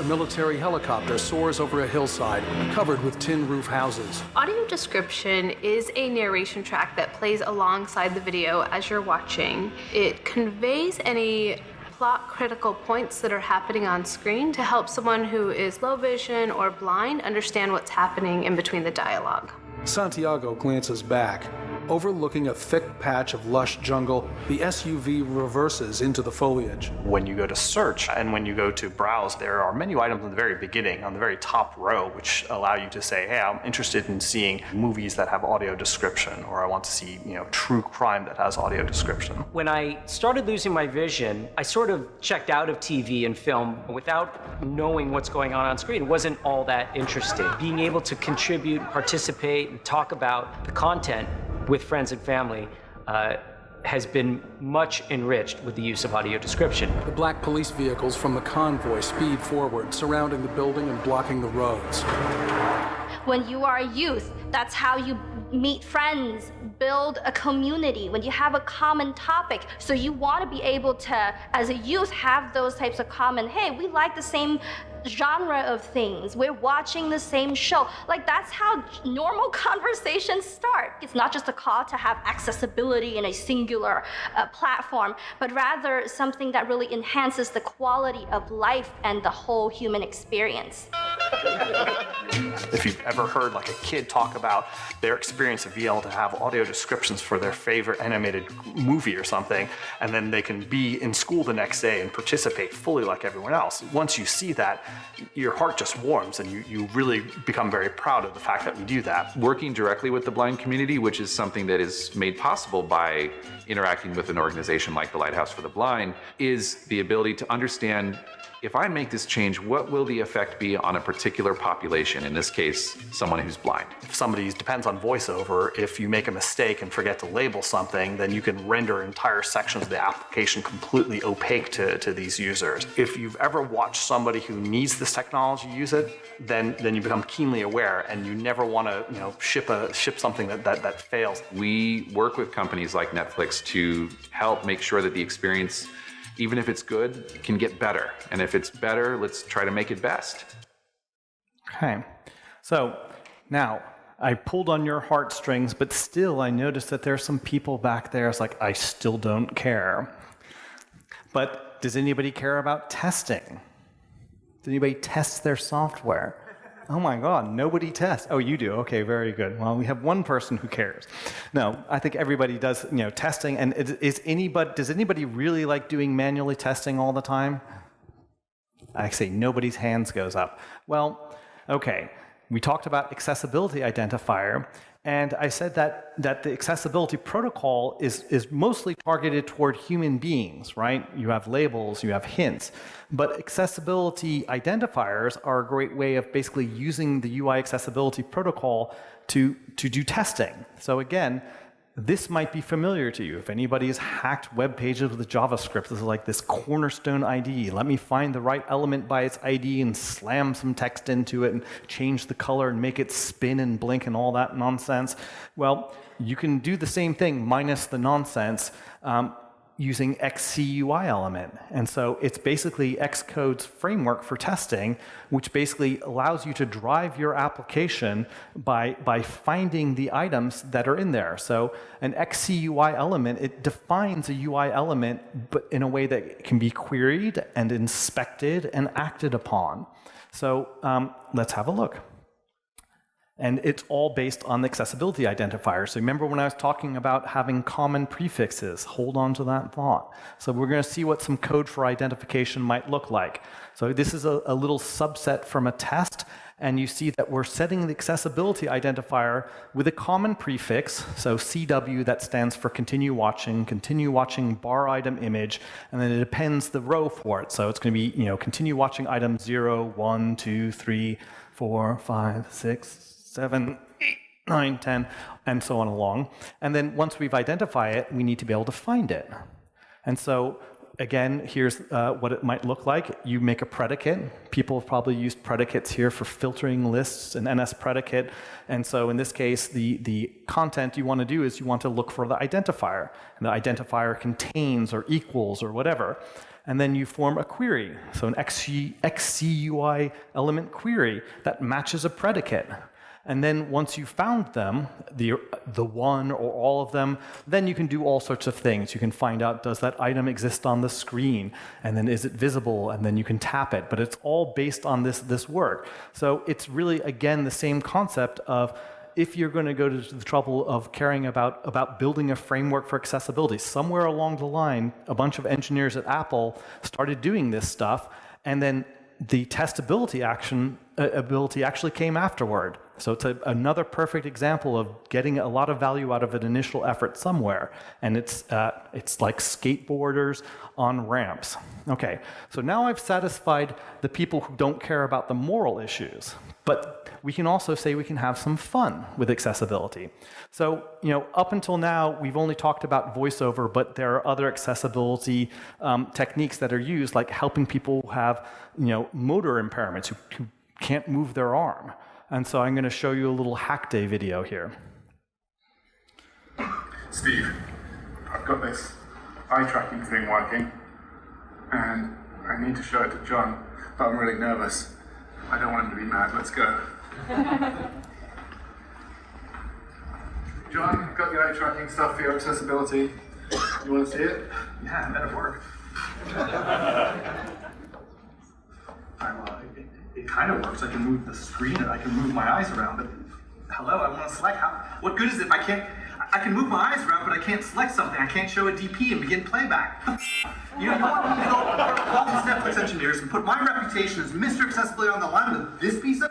A military helicopter soars over a hillside covered with tin roof houses. Audio description is a narration track that plays alongside the video as you're watching. It conveys any plot critical points that are happening on screen to help someone who is low vision or blind understand what's happening in between the dialogue. Santiago glances back. Overlooking a thick patch of lush jungle, the SUV reverses into the foliage. When you go to search and when you go to browse, there are menu items in the very beginning, on the very top row, which allow you to say, hey, I'm interested in seeing movies that have audio description, or I want to see, true crime that has audio description. When I started losing my vision, I sort of checked out of TV and film without knowing what's going on screen. It wasn't all that interesting. Being able to contribute, participate, and talk about the content with friends and family has been much enriched with the use of audio description. The black police vehicles from the convoy speed forward, surrounding the building and blocking the roads. When you are a youth, that's how you meet friends, build a community, when you have a common topic. So you want to be able to, as a youth, have those types of common, hey, we like the same genre of things, we're watching the same show. Like, that's how normal conversations start. It's not just a call to have accessibility in a singular platform, but rather something that really enhances the quality of life and the whole human experience. If you've ever heard like a kid talk about their experience of being able to have audio descriptions for their favorite animated movie or something, and then they can be in school the next day and participate fully like everyone else, once you see that, your heart just warms and you really become very proud of the fact that we do that. Working directly with the blind community, which is something that is made possible by interacting with an organization like the Lighthouse for the Blind, is the ability to understand if I make this change, what will the effect be on a particular population? In this case, someone who's blind. If somebody depends on VoiceOver, if you make a mistake and forget to label something, then you can render entire sections of the application completely opaque to these users. If you've ever watched somebody who needs this technology use it, then you become keenly aware, and you never want to ship something that fails. We work with companies like Netflix to help make sure that the experience, even if it's good, can get better. And if it's better, let's try to make it best. Okay, so now I pulled on your heartstrings, but still I noticed that there's some people back there. It's like, I still don't care. But does anybody care about testing? Does anybody test their software? Oh my God, nobody tests. Oh, you do? Okay, very good. Well, we have one person who cares. No, I think everybody does, testing. And does anybody really like doing manually testing all the time? I say nobody's hands goes up. Well, okay. We talked about accessibility identifier, and I said that the accessibility protocol is mostly targeted toward human beings, right? You have labels, you have hints, but accessibility identifiers are a great way of basically using the UI accessibility protocol to do testing. So again, this might be familiar to you. If anybody has hacked web pages with JavaScript, this is like this cornerstone ID. Let me find the right element by its ID and slam some text into it and change the color and make it spin and blink and all that nonsense. Well, you can do the same thing minus the nonsense using XCUI element. And so it's basically Xcode's framework for testing, which basically allows you to drive your application by finding the items that are in there. So an XCUI element, it defines a UI element, but in a way that can be queried and inspected and acted upon. So let's have a look. And it's all based on the accessibility identifier. So remember when I was talking about having common prefixes? Hold on to that thought. So we're going to see what some code for identification might look like. So this is a little subset from a test, and you see that we're setting the accessibility identifier with a common prefix, so CW, that stands for continue watching bar item image, and then it appends the row for it. So it's going to be, continue watching item 0, 1, 2, 3, 4, 5, 6, 7, 8, 9, 10, and so on along. And then once we've identified it, we need to be able to find it. And so again, here's what it might look like. You make a predicate. People have probably used predicates here for filtering lists, an NS predicate. And so in this case, the content you want to do is you want to look for the identifier. And the identifier contains or equals or whatever. And then you form a query. So an XCUI element query that matches a predicate. And then once you've found them, the one or all of them, then you can do all sorts of things. You can find out, does that item exist on the screen? And then is it visible? And then you can tap it. But it's all based on this work. So it's really, again, the same concept of if you're going to go to the trouble of caring about building a framework for accessibility, somewhere along the line, a bunch of engineers at Apple started doing this stuff, and then the testability ability actually came afterward. So it's another perfect example of getting a lot of value out of an initial effort somewhere. And it's like skateboarders on ramps. Okay, so now I've satisfied the people who don't care about the moral issues. But we can also say we can have some fun with accessibility. So, up until now, we've only talked about VoiceOver, but there are other accessibility techniques that are used, like helping people who have, motor impairments, who can't move their arm. And so I'm going to show you a little hack day video here. Steve, I've got this eye tracking thing working, and I need to show it to John, but I'm really nervous. I don't want him to be mad. Let's go. John, got the eye tracking stuff for your accessibility. You want to see it? Yeah, that'll work. It kind of works. I can move the screen and I can move my eyes around, but hello, I want to select. What good is it if I can move my eyes around, but I can't select something. I can't show a DP and begin playback. You want me to go call these Netflix engineers and put my reputation as Mr. Accessibility on the line with this piece of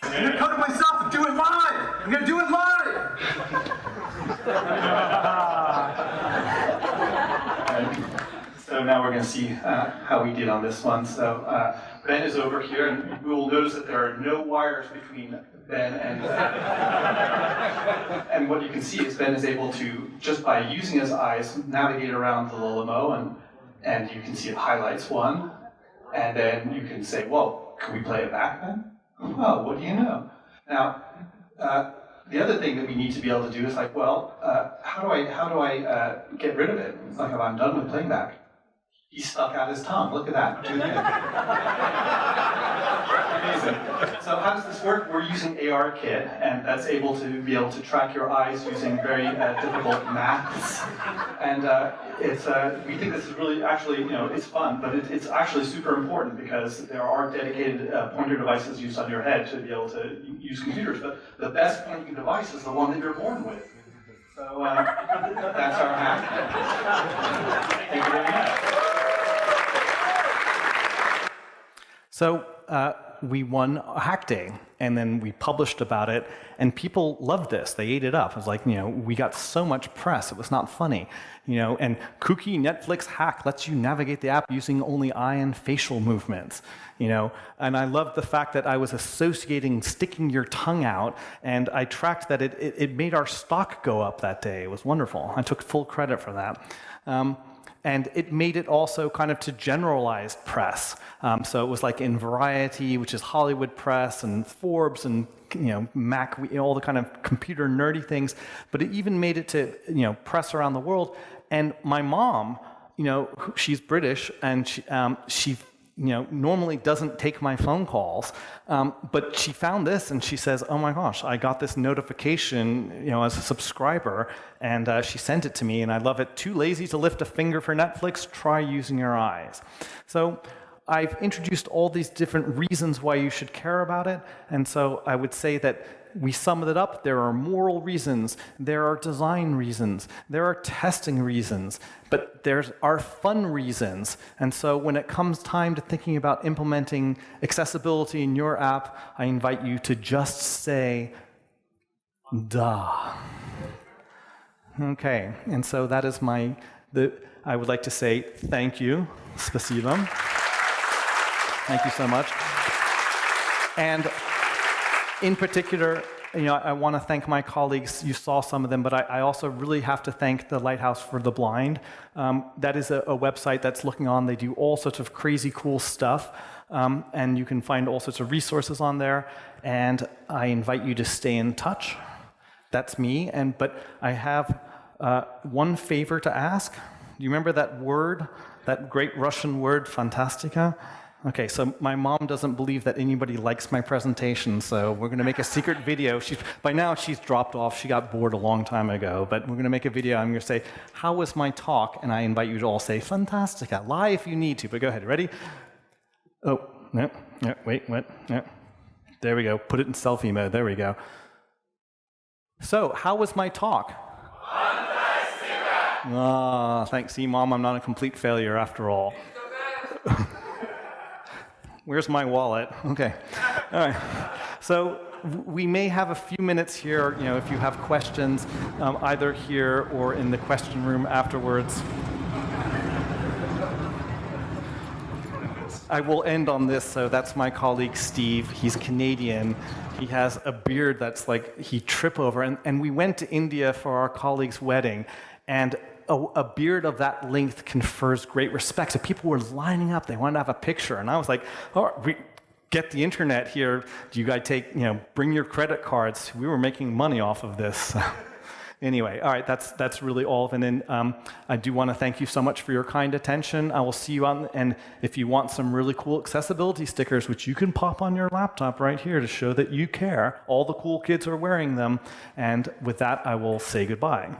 I'm going to code it myself and do it live. I'm going to do it live. So now we're going to see how we did on this one. So Ben is over here, and we will notice that there are no wires between Ben and and what you can see is Ben is able to, just by using his eyes, navigate around the Lolimo, and you can see it highlights one, and then you can say, well, can we play it back then? Oh, what do you know? Now, the other thing that we need to be able to do is like, well, how do I get rid of it? It's like, if I'm done with playing back. He stuck out his tongue. Look at that. Do it again. Amazing. So how does this work? We're using ARKit, and that's able to track your eyes using very difficult maths. And we think this is really actually, it's fun, but it's actually super important because there are dedicated pointer devices used on your head to be able to use computers. But the best pointing device is the one that you're born with. So that's our hack. Thank you very much. So we won a hack day, and then we published about it, and people loved this. They ate it up. It was like, we got so much press. It was not funny, and kooky Netflix hack lets you navigate the app using only eye and facial movements, And I loved the fact that I was associating sticking your tongue out, and I tracked that it made our stock go up that day. It was wonderful. I took full credit for that. And it made it also kind of to generalized press. So it was like in Variety, which is Hollywood press, and Forbes, and Mac, all the kind of computer nerdy things. But it even made it to press around the world. And my mom, she's British, and she normally doesn't take my phone calls, but she found this and she says, oh my gosh, I got this notification, as a subscriber, and she sent it to me, and I love it. Too lazy to lift a finger for Netflix? Try using your eyes. So I've introduced all these different reasons why you should care about it, and so I would say that we sum it up. There are moral reasons, there are design reasons, there are testing reasons, but there are fun reasons. And so when it comes time to thinking about implementing accessibility in your app, I invite you to just say, duh. Okay, and so that is I would like to say thank you, spasiba. Thank you so much. And in particular, I want to thank my colleagues. You saw some of them, but I also really have to thank the Lighthouse for the Blind. That is a website that's looking on. They do all sorts of crazy cool stuff, and you can find all sorts of resources on there. And I invite you to stay in touch. That's me. But I have one favor to ask. Do you remember that word, that great Russian word, fantastika? Okay, so my mom doesn't believe that anybody likes my presentation, so we're going to make a secret video. By now, she's dropped off. She got bored a long time ago, but we're going to make a video. I'm going to say, how was my talk? And I invite you to all say, fantastica. Lie if you need to, but go ahead. Ready? Oh, no, wait, what? No. There we go. Put it in selfie mode. There we go. So, how was my talk? Fantastica! Ah, thanks. See, Mom, I'm not a complete failure after all. Where's my wallet? Okay. All right. So we may have a few minutes here, if you have questions, either here or in the question room afterwards. I will end on this. So that's my colleague, Steve. He's Canadian. He has a beard that's like he trip over. And we went to India for our colleague's wedding, and a beard of that length confers great respect. So people were lining up. They wanted to have a picture. And I was like, we get the internet here. Do you guys bring your credit cards? We were making money off of this. Anyway, all right, that's really all. And then I do want to thank you so much for your kind attention. I will see you on, and if you want some really cool accessibility stickers, which you can pop on your laptop right here to show that you care, all the cool kids are wearing them. And with that, I will say goodbye.